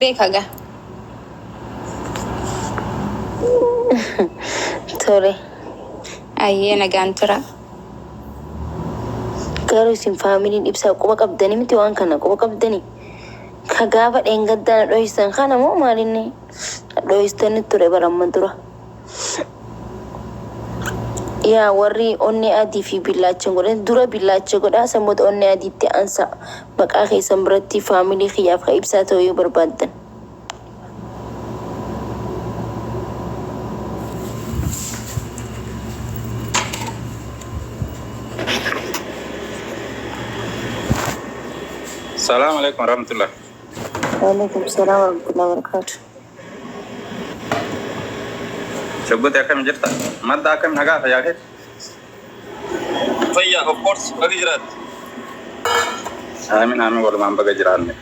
Bekaga. Tore. Aye nagantura. Garuu isin faamiliin ibsaa quba qabdanii miti waan kana quba qabdanii. Ka gaafa dheengaddaan dhohisan kana moo maalinni dhohistanii ture baramman dura. Yaa warri onni adii fi billaacha godhan dura billaacha godhaa sammuu onni adiitti ansa maqaa keessan biratti faamilii kiyyaaf ka ibsaa ta'uu yoo barbaaddan. السلام عليكم ورحمة الله. وعليكم السلام ورحمة الله وبركاته. شبوت يا كم جرتا ما دا كم نجاح يا أخي. فيا of course bagi jirat. آمين آمين والله ما بقى جيراني.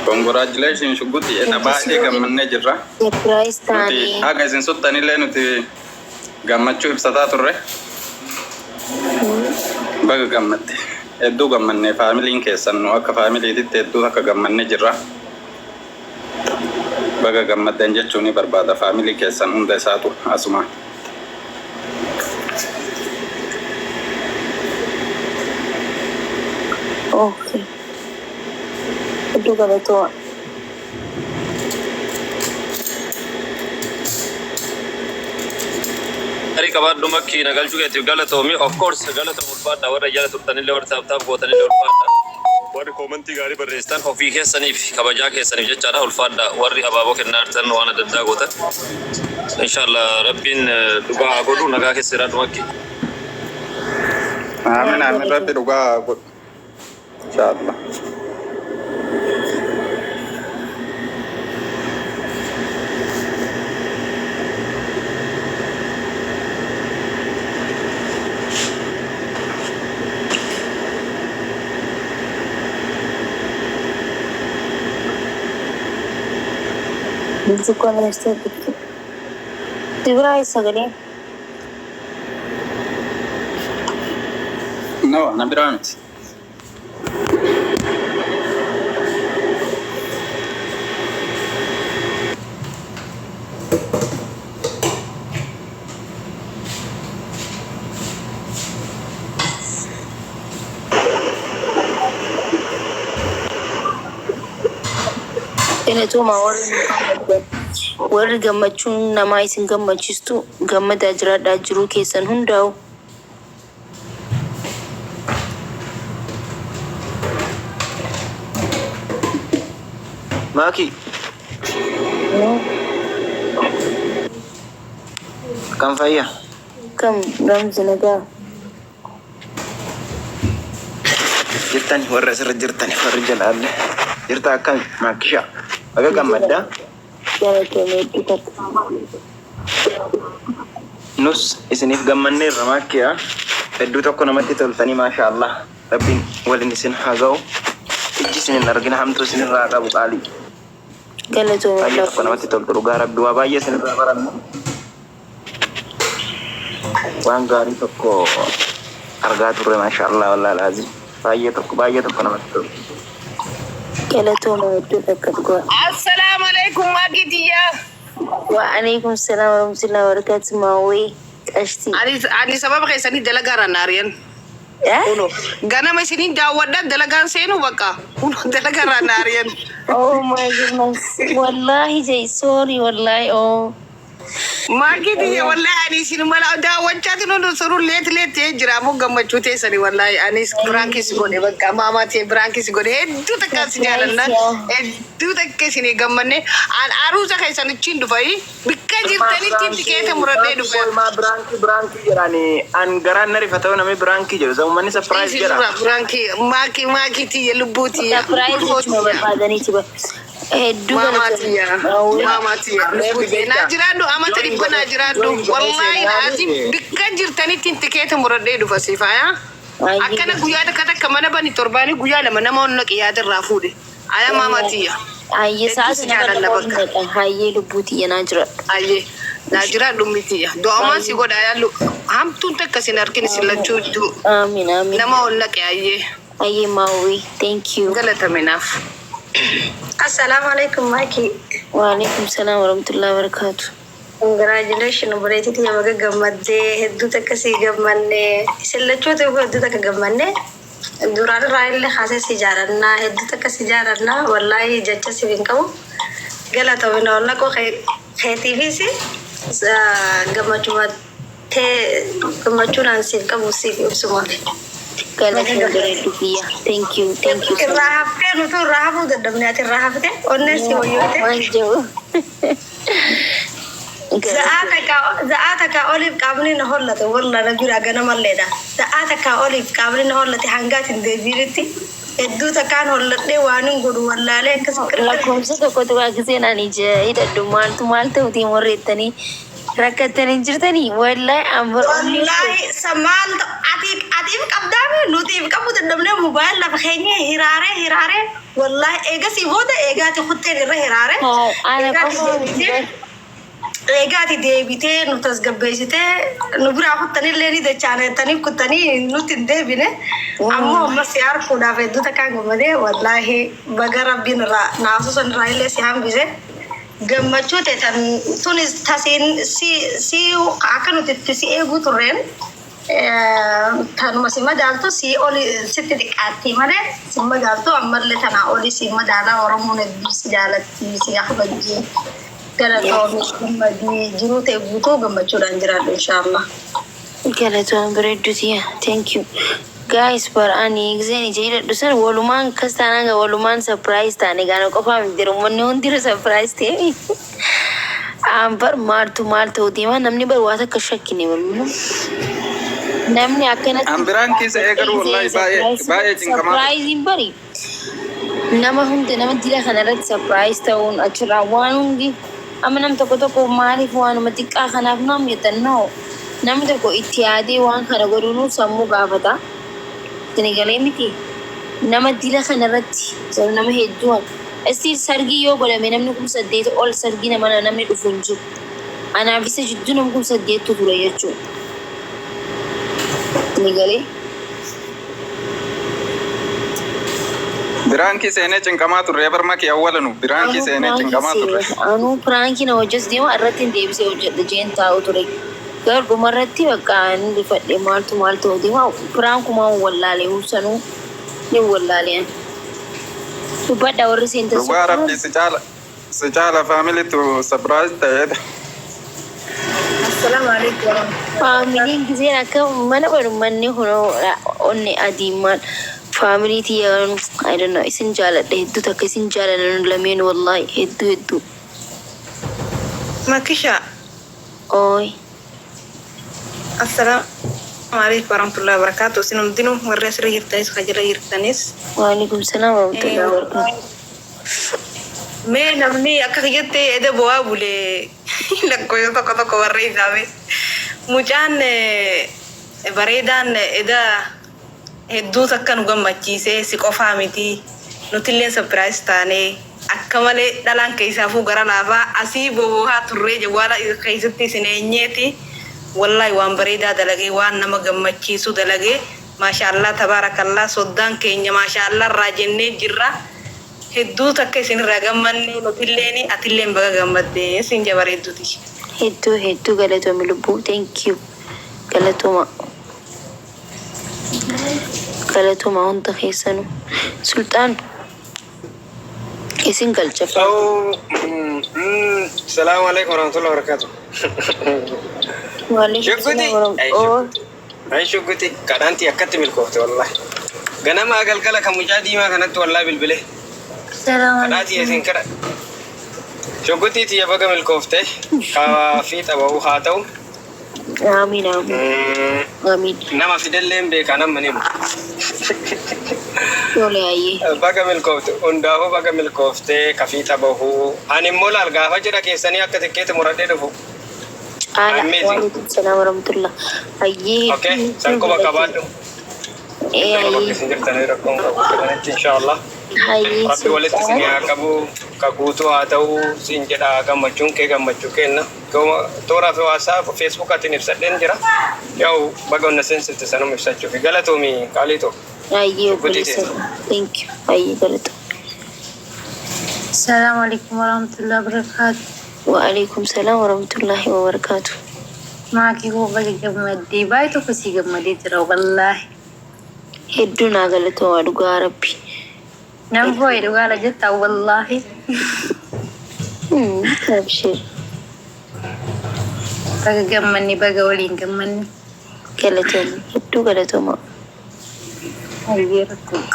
Congratulations شبوتي أنا بعد كم من نجرة. Surprise tani. Aga izin sutani le nuti gammachu ibsata turre. Baga gammatti. Eddu gammanne family keessan nu akka family ditte eddu akka gammanne jirra. Baga gammaddan jechuun barbaada family keessan hunda isaatu asuma. Okay. Itu kalau tu. Hari kabar duma ki nagal juga tu galat homi of course galat ulfat awar rajal turtani le WhatsApp tab botani le ulfat. War commenti gari berrestan hofi ke sanif kabaja ke sanif jechara ulfat da war ababo ke nartan wana dadda gota. Inshallah rabbin duga godu naga ke sirat makki. Amin amin rabbi duga god. Inshallah. Bukan rasa itu. Tiba sagale. No, أنا برامج. Ini tu mawar warri gammachuun namaa isin gammachiistu gammadaa jiraadhaa jiruu keessan hundaa'u. Maki. Kam fayya? Kam Ramzi nagaa. Jirtani warra asirra jirtani warri jalaalle. Jirta akkami maakisha. Aga gammaddaa? Jalatamee dhiqata. Nus isiniif gammanneerra maakkiyaa. Hedduu tokko namatti toltanii maasha Allah. Rabbiin waliin isin haa ga'u. Ijji isin hin argina hamtuu isinirraa qabu qaalii. Galatoomaa Baay'ee tokko namatti toltu dhugaa rabbi waa baay'ee isinirraa barannu. Waan gaarii tokko argaa turre maasha Allah wallaahi laazim. Baay'ee tokko namatti toltu. galatoomaa hedduu akka dhugaa. Assalamu alaikum Magitiya. Waalaikum salam warahmatullahi wabarakatuh maawee qashti. Ani sababa keessanii dalagaa naariyan. Uno ganama isiniin daawwadhaa dalagaan seenu bakka. Uno dalagaa naariyan. Oh my goodness. Wallahi jay sorry wallahi oh. Magitiya wallahi ani isin mala daawwachaa tinu suru leet jira mu gammachuu teessani wallahi ani brankis godhe bakka mama tee brankis godhe hedduu takka si jaalanna hedduu takka isin gammanne an aruusa keessan ittiin dhufai bikka jirtanitti tikeeta muradhee dhufe. Ma branki jirani an garaan na rifata namni branki jiru zamani surprise jira. Branki Magitiya lubbuuti. Surprise jechuun barbaadaniiti ba. Mamatiya. Najiradu amata dibba najiradu wallahi lazim bikka jirtanitti tikeeta muradhee dhufa sifaya. Akkana guyyaa takka mana bani torbani guyyaa lama nama onna qiyaadirraa fuudhe. Aya mamatiya. Ayye saasi jaalalla bakka. Hayyee lubbuutiya najira. Ayye najiradu mitiya. Do'aman si godha yallu. hamtuun takka sin argin sillachuu iddoo Aamin aamin. nama ol naqe ayyee Ayyee maawwii. Thank you. galataminaaf. Assalamu alaikum Maki. Waalaikum salaam warahmatullahi wabarakatuh. Congratulations bureetiti nama gammaddee hedduu takka sii gammanne sillachoota hedduu takka gammanne duraan irraa illee haasee si jaalannaa hedduu takka si jaalannaa wallaahi jecha si hin qabu galatoomina ol naqoo keetiifis gammachuun aan siif qabu siif ibsumaaf. Galatoon bareedu biyya. Thank you. Thank you. Irraa haftee nutu irraa hafuu dadhabnee ati irraa haftee onnee si wayyoote. Waan jiru. Za'aata ka oliif qaamni na hollate walla na jira ganamalleedha. Za'aata ka oliif qaamni na hollate hangaatiin deebiiritti hedduu takkaan holladhee waan hin godhu wallaalee akkas Lakkoofsa tokkotu waa giseen ani hidhadhu maal ta'uutii morreettanii rakkattanii jirtanii wallahi amma wallaahi samaal atiif qabdaame nutiif qabu dadhabnee mobaayil lafa keenya hiraaree wallaahi eegasii booda eegaati kutteen irra hiraare ana qofa eegaati deebitee nu tasgabbeessitee nu biraa kuttanillee ni dachaanettanii kuttanii nuti hin deebine ammoo amma si harkuudhaaf hedduu takkaan gammadee wallaahi baga rabbiin irraa naasusan irraa illee si hambise gammachuu ta'e tunis tasiin si akka nuti itti si eeguu turreen tanuma si madaaltu si oli sitti xiqqaatti malee si madaaltu ammallee tanaa oli si madaalaa Oromoon hedduu si jaalatti si kabajji galatoomii gammadii jiruu ta'e guutuu gammachuudhaan jiraadhu inshallah. galatoon bareedduutiya. Thank you. Guys, but ani giseen ija hidhadhu san walumaan kas taanaan walumaan surprise taane gaana qofaa miti jiru manni hundiru surprise ta'e. Bar maaltu maal ta'u deema namni bar waa takka shakkine balu. Namni akkanatti Ambiraan keessa eegalu wallahi baay'ee cinqamaa. surprise hin bari. Nama hundi nama dila kanarratti surprise ta'uun achirraa waan hundi amma nam tokko maaliif waanuma xiqqaa kanaaf nam yettannoo namni tokko itti yaadee waan kana godhuun sammuu gaafata. Senegalee miti nama dila kanarratti nama hedduun istiin sargii yoo godhame namni 8,000 ol sargii namni dhufu hin jiru. Anaaf isa jidduu nama 8,000 ture jechuudha. Senegalee. Biraan kee seenee cinqamaa turre barma kee awwalanu biraan kee seenee cinqamaa turre. Anu pranki na hojjas deema irratti hin deebisee hojjedha jeen taa'u ture. Gar dhumarratti bakka inni rifadhe maal ta'u deema prankuma wallaalee sanuu ni wallaaleen. Dubbadha warri seenta Dhugaa rabbi si caala faamiliitu surprise ta'eedha. Assalamu alaikum. Faamiliin giseen akka mana barummanni hunoo onne adiimaan. Family tiya I don't know isin jaaladha hedduu takka isin jaaladha lameen wallahi hedduu. Makisha. Oi. Assalamu alaikum warahmatullahi wabarakatuh. Sinum dinu warra asirra jirtanis kajira jirtanis. Waalaikum salaam warahmatullahi wabarakatuh. Mee namni akka kiyyatti eda bu'aa bulee lakkoofsa tokko warra isaame. Mucaan bareedaan eda hedduu takka nu gammachiisee si qofaa miti nutillee surprise taane akka malee dhalaan keessaafuu gara laafaa asii bobohaa turree jawwaala keessatti isin eenyeeti wallahi waan bareedaa dalagee waan nama gammachiisu dalagee maashaallah tabaarakallaa soddaan keenya maashaallah irraa jennee jirra hedduu takka isin irraa gammanne nutilleen atilleen baga gammaddee isin jabareedduuti. Hedduu galatooma lubbuu thank you galatooma. Galatuma hunda keessanu sultaan isin galchafa. Assalamu alaikum warahmatullahi wabarakatuh. Waalaikum salaam warahmatullahi. Ay shukuti kadhanti akkatti milkoofte wallahi. Ganama galgala kan mucaa diimaa kanatti wallahi bilbile. Kadhaati isin kada. Shukuti tiya baga milkoofte fi xabahu haa ta'u. Amin. Nama fidelleen beekaa nama nimu. Tole ayyee. Baga milkoofte hundaafuu baga milkoofte kafii xabahuu. Ani immoo laal gaafa jedha keessanii akka tikkeetti muradhee dhufu. Waalaikum salaam warahmatullahi. Ayyee. Okay, san quba qabaadhu. Hayyee jirtanii rakkoon qabu kanatti inshallah. hayyee Rabbi walitti isin haa qabu ka guutuu haa ta'uu siin jedha gammachuun kee gammachuu kenna. Tooraa fi waasaa feesbuukaatiin ibsadheen jira. Yaa'u baga onna seensifte sanuma ibsachuu fi galatoomii qaalii ta'u. hayyee obboleessa. Thank you. Hayyee galata. السلام عليكم ورحمة الله وبركاته. وعليكم السلام ورحمة الله وبركاته. معك هو بقى جمدي بايتو كسي جمدي ترى والله. هدونا غلطوا وادوغا ربي. نمبو يدوغا لجتا والله. أبشر. بقى جمني بقى ولين جمني. غلطوا هدو غلطوا ما. هيركوك.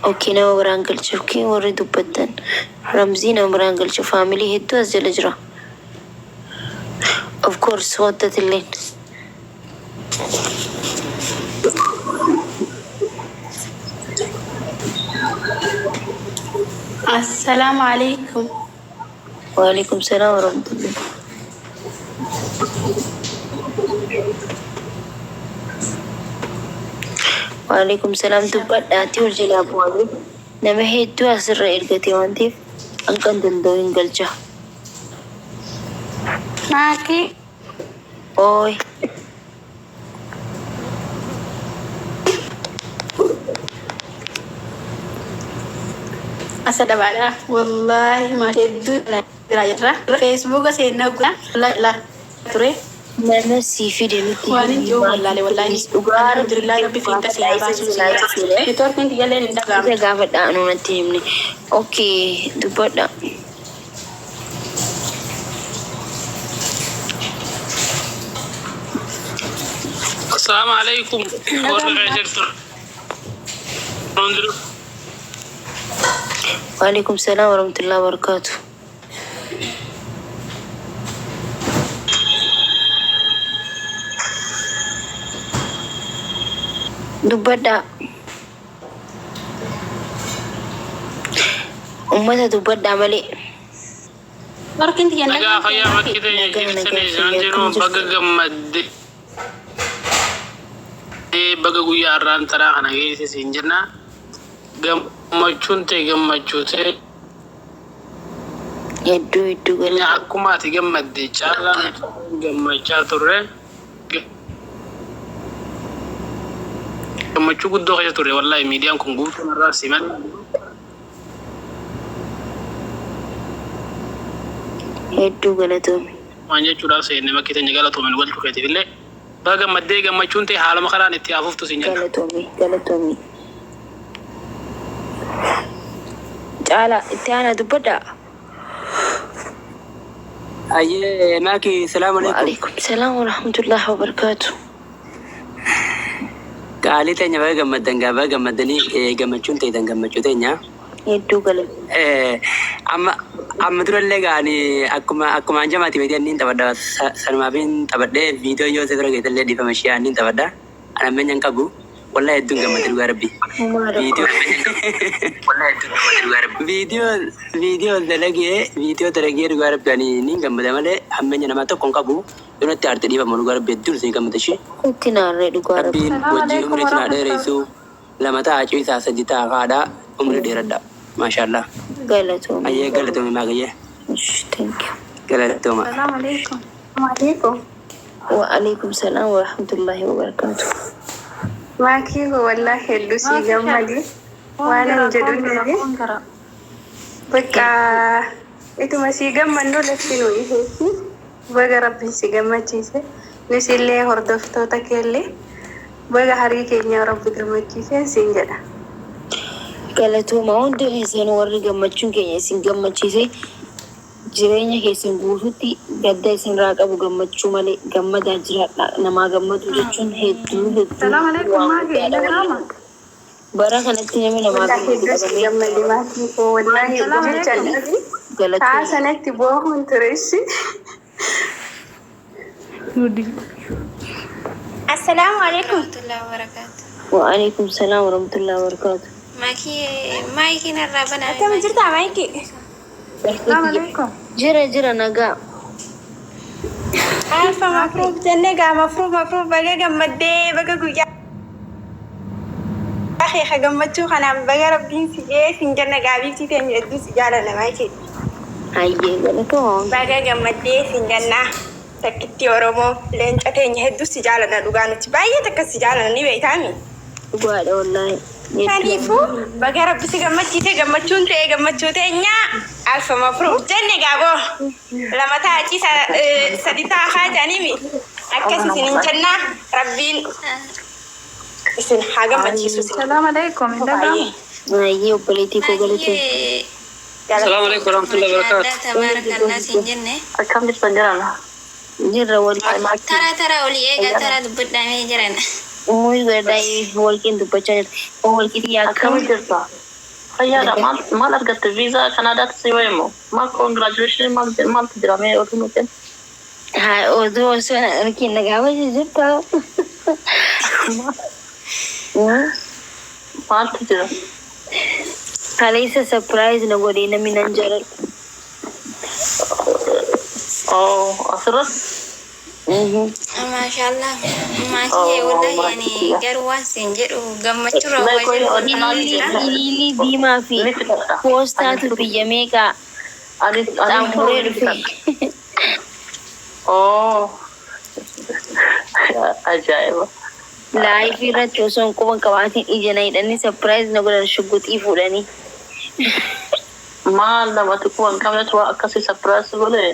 اوكي نما برانقل شوكي وريدو بدن رمزي نما برانقل شو فاميلي هدو أزل أجرا of course وطت اللين السلام عليكم. وعليكم السلام ورحمة الله. وعليكم السلام. دبت آتي ورجلا بوالي نما هدو أسر إرقتي وانتيف أنكن دندوين قلجا معك أوي أسد بعد والله ما تدو لا فيسبوك سينا لا تري نما سيفي دمتي وأنا جو والله والله الحمد لله ربي في تسعة باسوس يتور كنت يلا ندعم إذا قابل أنا نتيمني أوكي دبت السلام عليكم. وعليكم السلام ورحمة الله وبركاته. دبدا أمتها دبدا ملي لكن يلا نجا خيا مكيدة يجلسني زانجرو بقى مد بقى قوي أران ترى أنا جيس سينجنا gammachuute hedduu nya akkumaati gammadde caalaan gammachaa turre gammachuu guddoo keessa turre wallahi miidiyaan kun guutuu narraa siman hedduu galatoome waan jechuudhaaf seenne bakki teenya galatoomen wal tukeetiif illee baga gammaddee gammachuun ta'e haalama kanaan itti hafuuftu sin jenna galatoome caala itti aanaa dubbadha. أيه معك السلام عليكم. وعليكم السلام ورحمة الله وبركاته. قالي تاني بقى جمدني جمدشون تيدن جمدشوتينيا. يدو قلب. أما تقول لك يعني أكما أنجما تبدي أنين تبدا سلما بين تبدا فيديو يو تقول كده اللي دي فمشي أنين تبدا أنا من ينكبو والله يدون جمدرو غربي. فيديو فيديو تلاقيه رغارب يعني نين جمد ماله هم من ينام تو كونكابو يوم تارت دي بمنو غارب بدون سين جمد شيء تنار رغارب بين وجه عمري تنار رئيسو لما تاجي ساسة جتا غادا عمري ديردا ما شاء الله غلطوم أيه غلطوم ما غيه thank you غلطوم السلام عليكم. وعليكم. وعليكم السلام ورحمة الله وبركاته. معك والله اللوسي جمالي وانا جدول لي بقى itu masih gaman no lefino ihesi baga rabbi si gamachise nisille hordofto takelle baga hari kenya rabbi gamachise sinjada galatuma hundi isin warri gammachuun keenya isin gammachiise jireenya keessan guutuutti gadda isin raa qabu gammachuu malee gammadaa jiraadha namaa gammadu jechuun hedduu Salaam alaikum maage indagama bara kanatti namni namaa gammadu maaki ko wallahi gumichalli galatuma sanatti boohun turesi Assalamu alaikum warahmatullahi wabarakatuh. وعليكم السلام ورحمة الله وبركاته. Maiki narrabana. Atama jirta maiki. Assalamu alaikum. Jira naga. ألف مفروض جنة مفروض بقى جمدي بقى قويا أخي خجمتشو خنا بقى ربين سجى سنجنا قابلتي تاني أدو سجالة نمايكي Ayyee galatoom. بقى جمدي سنجنا تكتي ورمو لين أتاني هدو سجالة ندوغانتي باية تك سجالة نيبي تامي Dhugaadha wallaahi. Kanifu baga rabbi si gammachiite gammachuun ta'e gammachuu teenya alfa mafruuf jenne gaaboo lama taachi sadi taafaa jaanimi akkas isin hin jennaa rabbiin isin haa gammachiisu. Salaam alaikum. Ayyee obboleettii koo galatoom. Assalamu alaikum warahmatullahi wabarakatuh. Tabarakallah siin jenne. Akkam jirtan jirana? Jirra waliin. Tara olii eegaa tara dubbadhaamee jiran. Umurii gadaayi walqiin dubbachaa jirti. Walqiitii yaakam. Akkam jirta? Fayyaadha maal argatte viizaa Kanaadaatti si wayimoo? Maal congratulation maaltu jira mee oduu nuti? Haa oduu osoo argin nagaawwa jirta. Maaltu jira? Kaleessa surprise na godhee namni nan jaalladhu. Oh, asirratti? Maashaallah. Maashee wallahi yani garuu waan siin jedhu gammachuu raawwachuu Ililii diimaa fi poostaatu biyya meeqaa xaamuree dhufe. Oh, ajaa'iba. Laayifii irratti osoo hin quban qabaatiin ija na hidhanii surprise na godhan shugguxii fuudhanii. Maal namatti kuban qabnetu waa akkasii surprise godhe?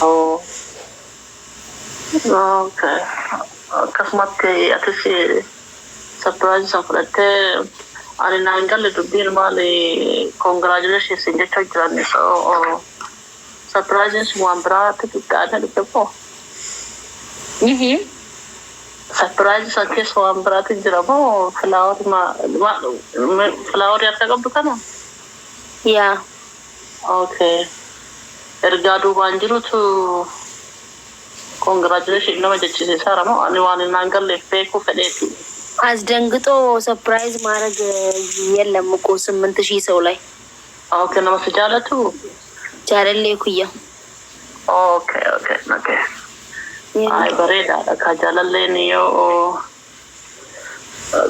Oh, okay. Akkasumatti atis surprise san fudhattee ani naan galle dubbiin maali congratulations jechaa jiran so surprises waan biraatti xiqqaadha dhufe moo? Surprise san keessa waan biraatti jira moo filaawarii harka qabdu kana? Yaa. Okay. Ergaa duubaan jirutu congratulations nama jechisiisaara moo ani waan naan galleef beekuu fedheeti. አስደንግጦ ሰርፕራይዝ ማድረግ የለም እኮ 8000 ሰው ላይ ኦኬ ነው መስጃለቱ ጃለለ ኩያ ኦኬ አይ በሬዳ ካጃለለ ነው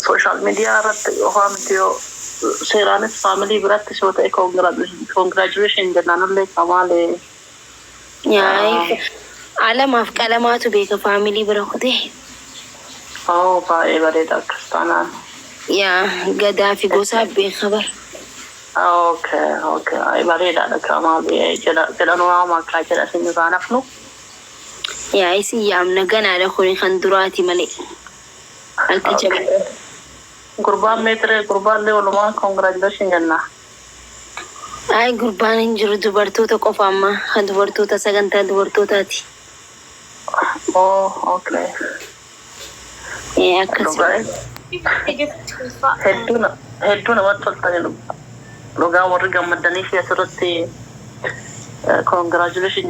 ሶሻል ሚዲያ ረት ሆምቲዮ ሴራንስ ፋሚሊ ብራት ሾተ ኮንግራጁሌሽን እንደናነለ ከማለ ያይ ዓለም አፍቀለማቱ ቤከ ፋሚሊ ብረኩቴ Oh, bae bareda kristana. Ya, Gaddafi gosa be khabar. Okay. Ay bareda da kama be jela no ma ka jela sin zanafnu. Ya, isi yam na gana da khuri khandurati male. Alti chabe. Qurban metre qurban le ulama congratulations janna. Ay qurban injiru dubartoota qofamma, dubartoota saganta dubartootaati. Oh, okay. Hedduna wattoltani dhugaa warri gammadanii fi asirratti congratulations